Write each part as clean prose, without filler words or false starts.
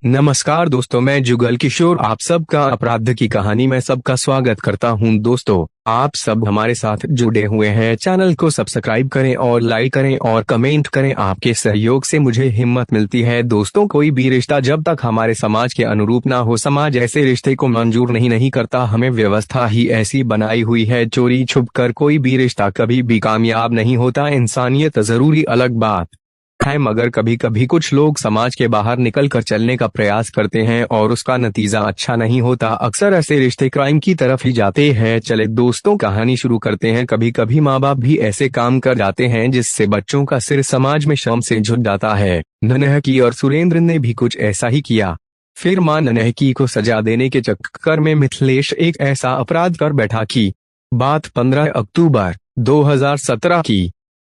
नमस्कार दोस्तों, मैं जुगल किशोर आप सबका अपराध की कहानी में सबका स्वागत करता हूं। दोस्तों, आप सब हमारे साथ जुड़े हुए हैं। चैनल को सब्सक्राइब करें और लाइक करें और कमेंट करें। आपके सहयोग से मुझे हिम्मत मिलती है। दोस्तों, कोई भी रिश्ता जब तक हमारे समाज के अनुरूप ना हो, समाज ऐसे रिश्ते को मंजूर नहीं करता। हमें व्यवस्था ही ऐसी बनाई हुई है। चोरी छुप कर कोई भी रिश्ता कभी भी कामयाब नहीं होता। इंसानियत जरूरी अलग बात है, मगर कभी कभी कुछ लोग समाज के बाहर निकल कर चलने का प्रयास करते हैं और उसका नतीजा अच्छा नहीं होता। अक्सर ऐसे रिश्ते क्राइम की तरफ ही जाते हैं। चले दोस्तों, कहानी शुरू करते हैं। कभी कभी माँ बाप भी ऐसे काम कर जाते हैं जिससे बच्चों का सिर समाज में शर्म से झुक जाता है। नन्हकी और सुरेंद्र ने भी कुछ ऐसा ही किया। फिर माँ नन्हकी को सजा देने के चक्कर में मिथिलेश एक ऐसा अपराध कर बैठा कि बात 15 अक्टूबर 2017 की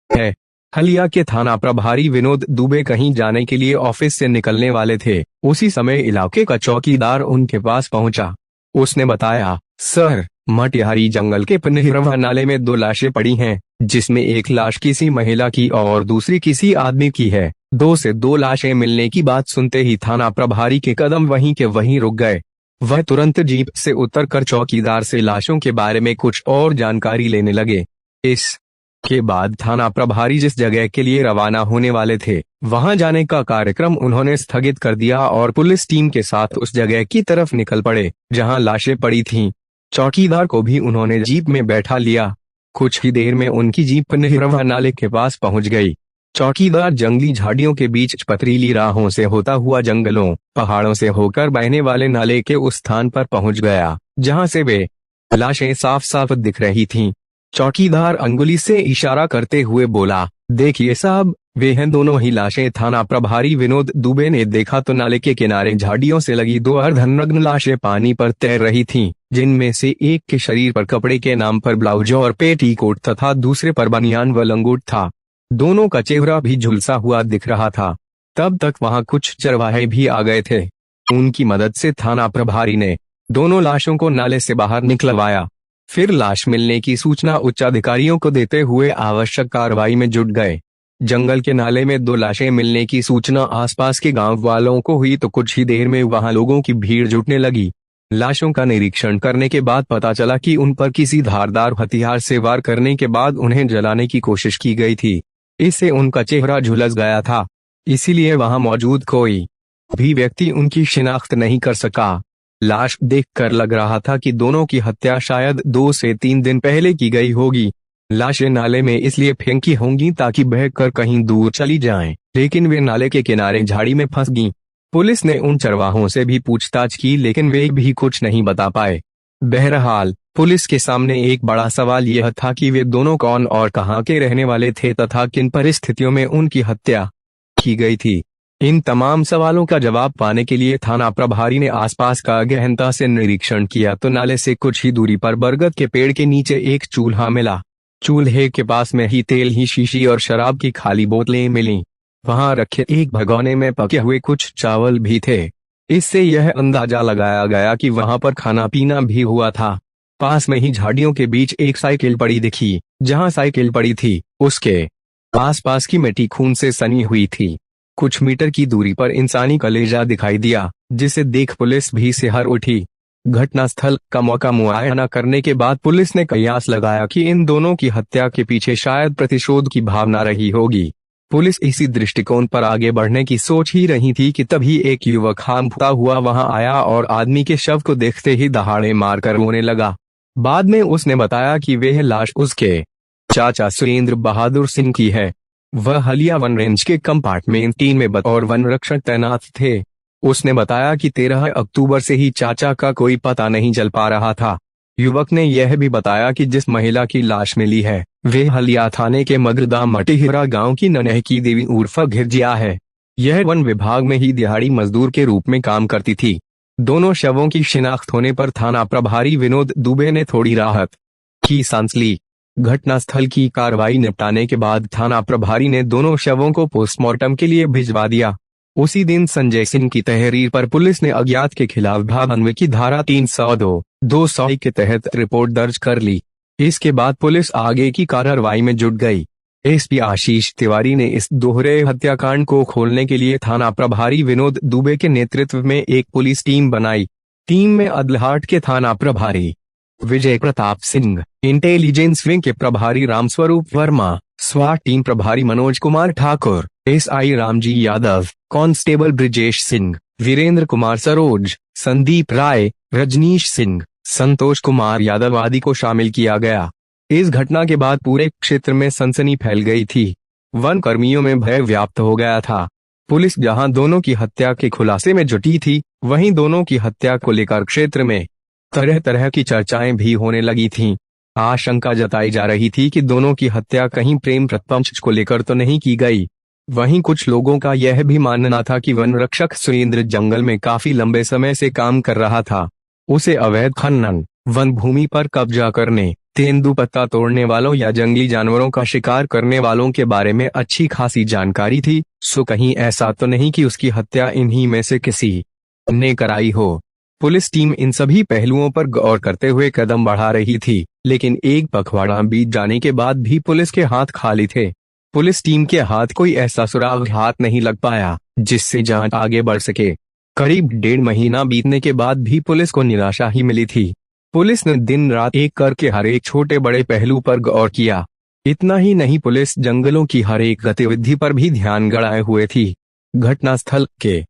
है। हलिया के थाना प्रभारी विनोद दुबे कहीं जाने के लिए ऑफिस से निकलने वाले थे। उसी समय इलाके का चौकीदार उनके पास पहुंचा। उसने बताया, सर, मटिहारी जंगल के पनहिरवा नाले में 2 लाशें पड़ी हैं, जिसमें एक लाश किसी महिला की और दूसरी किसी आदमी की है। 2 से 2 लाशें मिलने की बात सुनते ही थाना प्रभारी के कदम वहीं के वहीं रुक गए। वह तुरंत जीप से उतरकर चौकीदार से लाशों के बारे में कुछ और जानकारी लेने लगे। के बाद थाना प्रभारी जिस जगह के लिए रवाना होने वाले थे, वहां जाने का कार्यक्रम उन्होंने स्थगित कर दिया और पुलिस टीम के साथ उस जगह की तरफ निकल पड़े जहां लाशें पड़ी थीं। चौकीदार को भी उन्होंने जीप में बैठा लिया। कुछ ही देर में उनकी जीप पनहिरवा नाले के पास पहुंच गई। चौकीदार जंगली झाड़ियों के बीच पथरीली राहों से होता हुआ जंगलों पहाड़ों से होकर बहने वाले नाले के उस स्थान पर पहुंच गया जहां से वे लाशें साफ साफ दिख रही थीं। चौकीदार अंगुली से इशारा करते हुए बोला, देखिए साहब, वे हैं दोनों ही लाशें। थाना प्रभारी विनोद दुबे ने देखा तो नाले के किनारे झाड़ियों से लगी 2 अर्धनग्न लाशें पानी पर तैर रही थीं, जिनमें से एक के शरीर पर कपड़े के नाम पर ब्लाउज और पेटीकोट तथा दूसरे पर बनियान व लंगोट था। दोनों का चेहरा भी झुलसा हुआ दिख रहा था। तब तक वहां कुछ चरवाहे भी आ गए थे। उनकी मदद से थाना प्रभारी ने दोनों लाशों को नाले से बाहर निकलवाया। फिर लाश मिलने की सूचना उच्चाधिकारियों को देते हुए आवश्यक कार्रवाई में जुट गए। जंगल के नाले में 2 लाशें मिलने की सूचना आसपास के गांव वालों को हुई तो कुछ ही देर में वहां लोगों की भीड़ जुटने लगी। लाशों का निरीक्षण करने के बाद पता चला कि उन पर किसी धारदार हथियार से वार करने के बाद उन्हें जलाने की कोशिश की गई थी। इससे उनका चेहरा झुलस गया था, इसीलिए वहां मौजूद कोई भी व्यक्ति उनकी शिनाख्त नहीं कर सका। लाश देखकर लग रहा था कि दोनों की हत्या शायद 2 से 3 दिन पहले की गई होगी। लाशें नाले में इसलिए फेंकी होंगी ताकि बहकर कहीं दूर चली जाएं, लेकिन वे नाले के किनारे झाड़ी में फंस गईं। पुलिस ने उन चरवाहों से भी पूछताछ की, लेकिन वे भी कुछ नहीं बता पाए। बहरहाल, पुलिस के सामने एक बड़ा सवाल यह था कि वे दोनों कौन और कहां के रहने वाले थे तथा किन परिस्थितियों में उनकी हत्या की गई थी। इन तमाम सवालों का जवाब पाने के लिए थाना प्रभारी ने आसपास का गहनता से निरीक्षण किया तो नाले से कुछ ही दूरी पर बरगद के पेड़ के नीचे एक चूल्हा मिला। चूल्हे के पास में ही तेल ही शीशी और शराब की खाली बोतलें मिलीं। वहां रखे एक भगोने में पके हुए कुछ चावल भी थे। इससे यह अंदाजा लगाया गया कि वहां पर खाना पीना भी हुआ था। पास में ही झाड़ियों के बीच एक साइकिल पड़ी दिखी। जहां साइकिल पड़ी थी, उसके आसपास की मिट्टी खून से सनी हुई थी। कुछ मीटर की दूरी पर इंसानी कलेजा दिखाई दिया, जिसे देख पुलिस भी सिहर उठी। घटनास्थल का मौका मुआयना करने के बाद पुलिस ने कयास लगाया कि इन दोनों की हत्या के पीछे शायद प्रतिशोध की भावना रही होगी। पुलिस इसी दृष्टिकोण पर आगे बढ़ने की सोच ही रही थी कि तभी एक युवक हांफता हुआ वहां आया और आदमी के शव को देखते ही दहाड़े मारकर रोने लगा। बाद में उसने बताया कि वह लाश उसके चाचा सुरेंद्र बहादुर सिंह की है। वह हलिया वन रेंज के कंपार्टमेंट 3 में बतौर वन रक्षक तैनात थे। उसने बताया कि 13 अक्टूबर से ही चाचा का कोई पता नहीं चल पा रहा था। युवक ने यह भी बताया कि जिस महिला की लाश मिली है, वे हलिया थाने के मगरदा मटिहिरा गांव की नन्हकी देवी उर्फ घिरजिया है। यह वन विभाग में ही दिहाड़ी मजदूर के रूप में काम करती थी। दोनों शवों की शिनाख्त होने पर थाना प्रभारी विनोद दुबे ने थोड़ी राहत की सांस ली। घटनास्थल की कार्रवाई निपटाने के बाद थाना प्रभारी ने दोनों शवों को पोस्टमार्टम के लिए भिजवा दिया। उसी दिन संजय सिंह की तहरीर पर पुलिस ने अज्ञात के खिलाफ भावनवे की धारा 302(200) के तहत रिपोर्ट दर्ज कर ली। इसके बाद पुलिस आगे की कार्रवाई में जुट गई। एसपी आशीष तिवारी ने इस दोहरे हत्याकांड को खोलने के लिए थाना प्रभारी विनोद दुबे के नेतृत्व में एक पुलिस टीम बनाई। टीम में अदलहाट के थाना प्रभारी विजय प्रताप सिंह, इंटेलिजेंस विंग के प्रभारी रामस्वरूप वर्मा, स्वाट टीम प्रभारी मनोज कुमार ठाकुर, एसआई रामजी यादव, कांस्टेबल ब्रिजेश सिंह, वीरेंद्र कुमार सरोज, संदीप राय, रजनीश सिंह, संतोष कुमार यादव आदि को शामिल किया गया। इस घटना के बाद पूरे क्षेत्र में सनसनी फैल गई थी। वन कर्मियों में भय व्याप्त हो गया था। पुलिस जहां दोनों की हत्या के खुलासे में जुटी थी, वहीं दोनों की हत्या को लेकर क्षेत्र में तरह तरह की चर्चाएं भी होने लगी थीं। आशंका जताई जा रही थी कि दोनों की हत्या कहीं प्रेम प्रपंच को लेकर तो नहीं की गई। वहीं कुछ लोगों का यह भी मानना था कि वन रक्षक सुरेंद्र जंगल में काफी लंबे समय से काम कर रहा था। उसे अवैध खनन, वन भूमि पर कब्जा करने, तेंदुपत्ता तोड़ने वालों या जंगली जानवरों का शिकार करने वालों के बारे में अच्छी खासी जानकारी थी। सो कहीं ऐसा तो नहीं कि उसकी हत्या इन्हीं में से किसी ने कराई हो। पुलिस टीम इन सभी पहलुओं पर गौर करते हुए कदम बढ़ा रही थी, लेकिन एक पखवाड़ा बीत जाने के बाद भी पुलिस के हाथ खाली थे। पुलिस टीम के हाथ कोई ऐसा सुराग हाथ नहीं लग पाया जिससे जांच आगे बढ़ सके। करीब 1.5 महीना बीतने के बाद भी पुलिस को निराशा ही मिली थी। पुलिस ने दिन रात एक करके हर एक छोटे बड़े पहलू पर गौर किया। इतना ही नहीं, पुलिस जंगलों की हर एक गतिविधि पर भी ध्यान गड़ाए हुए थी। घटनास्थल के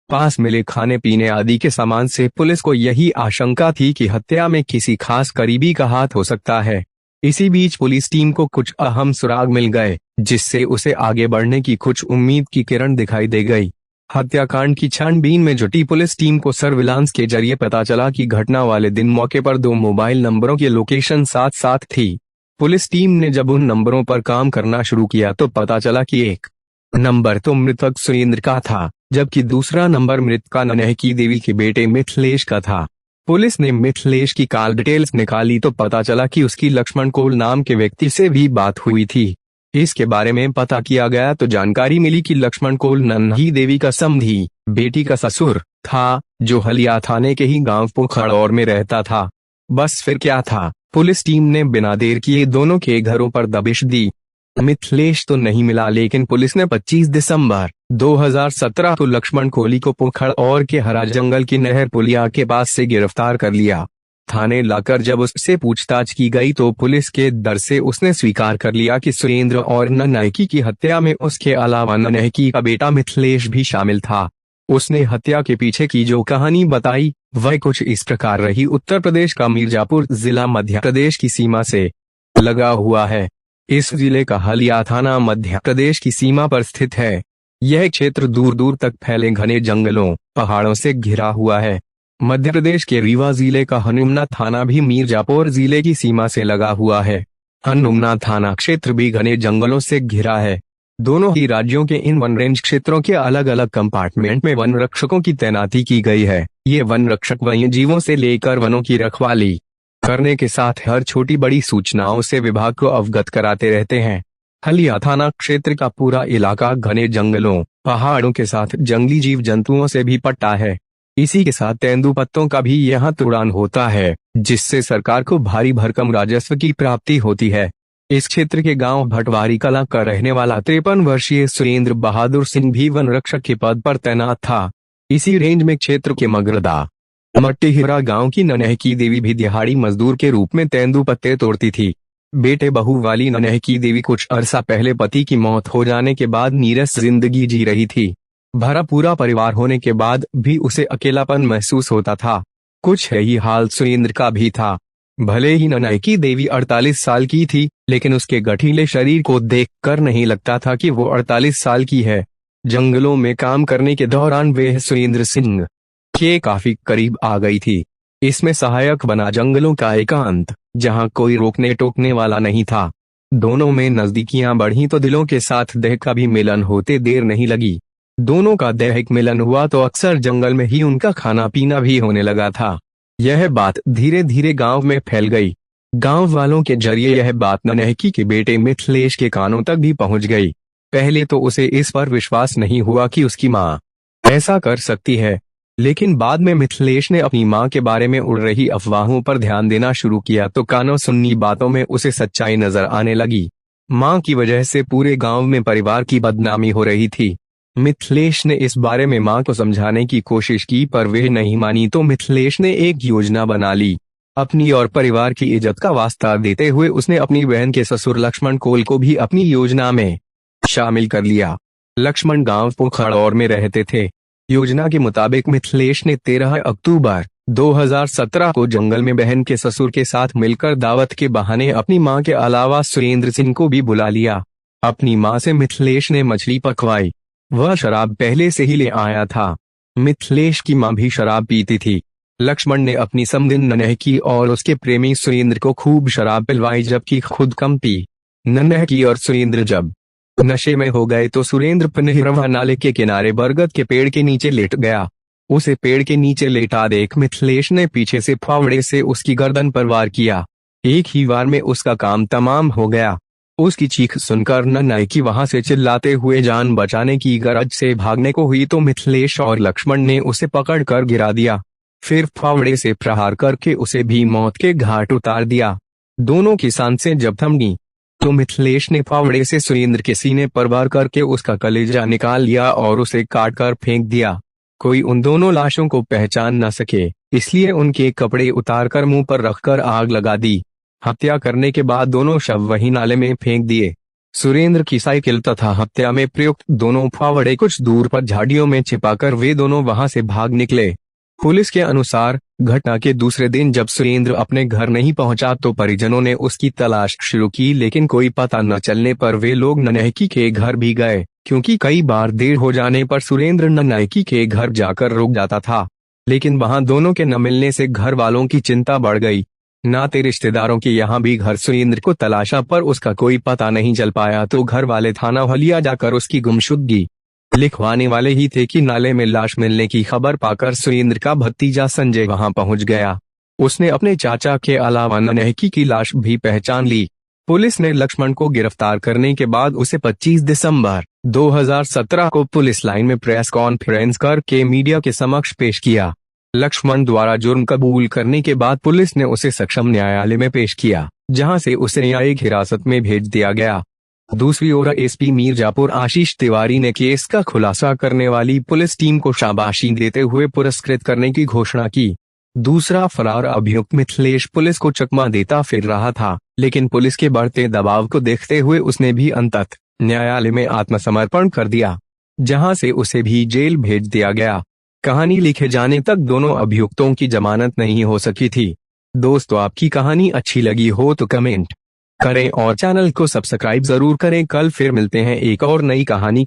पास मिले खाने पीने आदि के सामान से पुलिस को यही आशंका थी कि हत्या में किसी खास करीबी का हाथ हो सकता है। इसी बीच पुलिस टीम को कुछ अहम सुराग मिल गए, जिससे उसे आगे बढ़ने की कुछ उम्मीद की किरण दिखाई दे गई। हत्याकांड की छानबीन में जुटी पुलिस टीम को सर्विलांस के जरिए पता चला कि घटना वाले दिन मौके पर 2 मोबाइल नंबरों की लोकेशन साथ साथ थी। पुलिस टीम ने जब उन नंबरों पर काम करना शुरू किया तो पता चला कि एक नंबर तो मृतक सुरेंद्र का था, जबकि दूसरा नंबर मृतका नन्हकी देवी के बेटे मिथिलेश का था। पुलिस ने मिथिलेश की कॉल डिटेल्स निकाली तो पता चला कि उसकी लक्ष्मण कोल नाम के व्यक्ति से भी बात हुई थी। इसके बारे में पता किया गया तो जानकारी मिली कि लक्ष्मण कोल नन्ही देवी का समधी, बेटी का ससुर था, जो हलिया थाने के ही गांव पोखड़ौर में रहता था। बस फिर क्या था, पुलिस टीम ने बिना देर किए दोनों के घरों पर दबिश दी। मिथिलेश तो नहीं मिला, लेकिन पुलिस ने 25 दिसंबर 2017 को लक्ष्मण कोली को पोखड़ौर के हरा जंगल की नहर पुलिया के पास से गिरफ्तार कर लिया। थाने लाकर जब उससे पूछताछ की गई तो पुलिस के डर से उसने स्वीकार कर लिया कि सुरेंद्र और नन्हकी की हत्या में उसके अलावा नन्हकी का बेटा मिथिलेश भी शामिल था। उसने हत्या के पीछे की जो कहानी बताई वह कुछ इस प्रकार रही। उत्तर प्रदेश का मिर्जापुर जिला मध्य प्रदेश की सीमा से लगा हुआ है। इस जिले का हलिया थाना मध्य प्रदेश की सीमा पर स्थित है। यह क्षेत्र दूर दूर तक फैले घने जंगलों, पहाड़ों से घिरा हुआ है। मध्य प्रदेश के रीवा जिले का हनुमना थाना भी मिर्जापुर जिले की सीमा से लगा हुआ है। हनुमना थाना क्षेत्र भी घने जंगलों से घिरा है। दोनों ही राज्यों के इन वन रेंज क्षेत्रों के अलग अलग कंपार्टमेंट में वन रक्षकों की तैनाती की गई है। ये वन रक्षक वन्य जीवों से लेकर वनों की रखवाली करने के साथ हर छोटी बड़ी सूचनाओं से विभाग को अवगत कराते रहते हैं। हलिया थाना क्षेत्र का पूरा इलाका घने जंगलों, पहाड़ों के साथ जंगली जीव जंतुओं से भी पट्टा है। इसी के साथ तेंदुपत्तों का भी यहाँ तुड़ान होता है, जिससे सरकार को भारी भरकम राजस्व की प्राप्ति होती है। इस क्षेत्र के गांव भटवारी कला का रहने वाला 53 वर्षीय सुरेंद्र बहादुर सिंह भी वन रक्षक के पद पर तैनात था। इसी रेंज में क्षेत्र के मगरदा मट्टीहिरा गांव की नन्हकी देवी भी दिहाड़ी मजदूर के रूप में तेंदुपत्ते तोड़ती थी। बेटे बहू वाली नन्हकी देवी कुछ अरसा पहले पति की मौत हो जाने के बाद नीरस जिंदगी जी रही थी। भरा पूरा परिवार होने के बाद भी उसे अकेलापन महसूस होता था। कुछ यही हाल सुरेंद्र का भी था। भले ही नन्हकी देवी 48 साल की थी, लेकिन उसके गठीले शरीर को देखकर नहीं लगता था कि वो 48 साल की है। जंगलों में काम करने के दौरान वे सुरेंद्र सिंह के काफी करीब आ गई थी। इसमें सहायक बना जंगलों का एकांत, जहां कोई रोकने टोकने वाला नहीं था। दोनों में नजदीकियां बढ़ी तो दिलों के साथ देह का भी मिलन होते देर नहीं लगी। दोनों का दैहिक मिलन हुआ तो अक्सर जंगल में ही उनका खाना पीना भी होने लगा था। यह बात धीरे धीरे गांव में फैल गई। गांव वालों के जरिए यह बात नन्हकी के बेटे मिथिलेश के कानों तक भी पहुंच गई। पहले तो उसे इस पर विश्वास नहीं हुआ कि उसकी मां ऐसा कर सकती है, लेकिन बाद में मिथिलेश ने अपनी मां के बारे में उड़ रही अफवाहों पर ध्यान देना शुरू किया तो कानों सुन्नी बातों में उसे सच्चाई नजर आने लगी। मां की वजह से पूरे गांव में परिवार की बदनामी हो रही थी। मिथिलेश ने इस बारे में मां को समझाने की कोशिश की पर वे नहीं मानी तो मिथिलेश ने एक योजना बना ली। अपनी और परिवार की इज्जत का वास्ता देते हुए उसने अपनी बहन के ससुर लक्ष्मण कोल को भी अपनी योजना में शामिल कर लिया। लक्ष्मण गांव पोखरौर में रहते थे। योजना के मुताबिक मिथिलेश ने 13 अक्टूबर 2017 को जंगल में बहन के ससुर के साथ मिलकर दावत के बहाने अपनी मां के अलावा सुरेंद्र सिंह को भी बुला लिया। अपनी मां से मिथिलेश ने मछली पकवाई। वह शराब पहले से ही ले आया था। मिथिलेश की मां भी शराब पीती थी। लक्ष्मण ने अपनी समधिन नन्हकी और उसके प्रेमी सुरेंद्र को खूब शराब पिलवाई जबकि खुद कम पी। नन्हकी और सुरेंद्र जब नशे में हो गए तो सुरेंद्र पनहिरवा नाले के किनारे बरगद के पेड़ के नीचे लेट गया। उसे पेड़ के नीचे लेटा देख मिथिलेश ने पीछे से फावड़े से उसकी गर्दन पर वार किया। एक ही वार में उसका काम तमाम हो गया। उसकी चीख सुनकर नन्हकी वहां से चिल्लाते हुए जान बचाने की गरज से भागने को हुई तो मिथिलेश और लक्ष्मण ने उसे पकड़कर गिरा दिया। फिर फावड़े से प्रहार करके उसे भी मौत के घाट उतार दिया। दोनों की सांसें जब थमी तो मिथिलेश ने फावड़े से सुरेंद्र के सीने पर वार करके उसका कलेजा निकाल लिया और उसे काट कर फेंक दिया। कोई उन दोनों लाशों को पहचान न सके, इसलिए उनके कपड़े उतारकर मुंह पर रखकर आग लगा दी। हत्या करने के बाद दोनों शव वही नाले में फेंक दिए। सुरेंद्र की साइकिल तथा हत्या में प्रयुक्त दोनों फावड़े कुछ दूर पर झाड़ियों में छिपाकर वे दोनों वहां से भाग निकले। पुलिस के अनुसार घटना के दूसरे दिन जब सुरेंद्र अपने घर नहीं पहुंचा तो परिजनों ने उसकी तलाश शुरू की, लेकिन कोई पता न चलने पर वे लोग नन्हकी के घर भी गए, क्योंकि कई बार देर हो जाने पर सुरेंद्र नन्हकी के घर जाकर रुक जाता था। लेकिन वहां दोनों के न मिलने से घर वालों की चिंता बढ़ गई। नाते रिश्तेदारों के यहाँ भी घर सुरेंद्र को तलाशा पर उसका कोई पता नहीं चल पाया तो घर वाले थाना हलिया जाकर उसकी गुमशुदगी लिखवाने वाले ही थे कि नाले में लाश मिलने की खबर पाकर सुरेंद्र का भतीजा संजय वहां पहुंच गया। उसने अपने चाचा के अलावा नन्हकी की लाश भी पहचान ली। पुलिस ने लक्ष्मण को गिरफ्तार करने के बाद उसे 25 दिसंबर 2017 को पुलिस लाइन में प्रेस कॉन्फ्रेंस करके मीडिया के समक्ष पेश किया। लक्ष्मण द्वारा जुर्म कबूल करने के बाद पुलिस ने उसे सक्षम न्यायालय में पेश किया, जहां से उसे न्यायिक हिरासत में भेज दिया गया। दूसरी ओर एसपी मीरजापुर आशीष तिवारी ने केस का खुलासा करने वाली पुलिस टीम को शाबाशी देते हुए पुरस्कृत करने की घोषणा की। दूसरा फरार अभियुक्त मिथिलेश पुलिस को चकमा देता फिर रहा था, लेकिन पुलिस के बढ़ते दबाव को देखते हुए उसने भी अंततः न्यायालय में आत्मसमर्पण कर दिया, जहां से उसे भी जेल भेज दिया गया। कहानी लिखे जाने तक दोनों अभियुक्तों की जमानत नहीं हो सकी थी। दोस्तों, आपकी कहानी अच्छी लगी हो तो कमेंट करें और चैनल को सब्सक्राइब जरूर करें। कल फिर मिलते हैं एक और नई कहानी।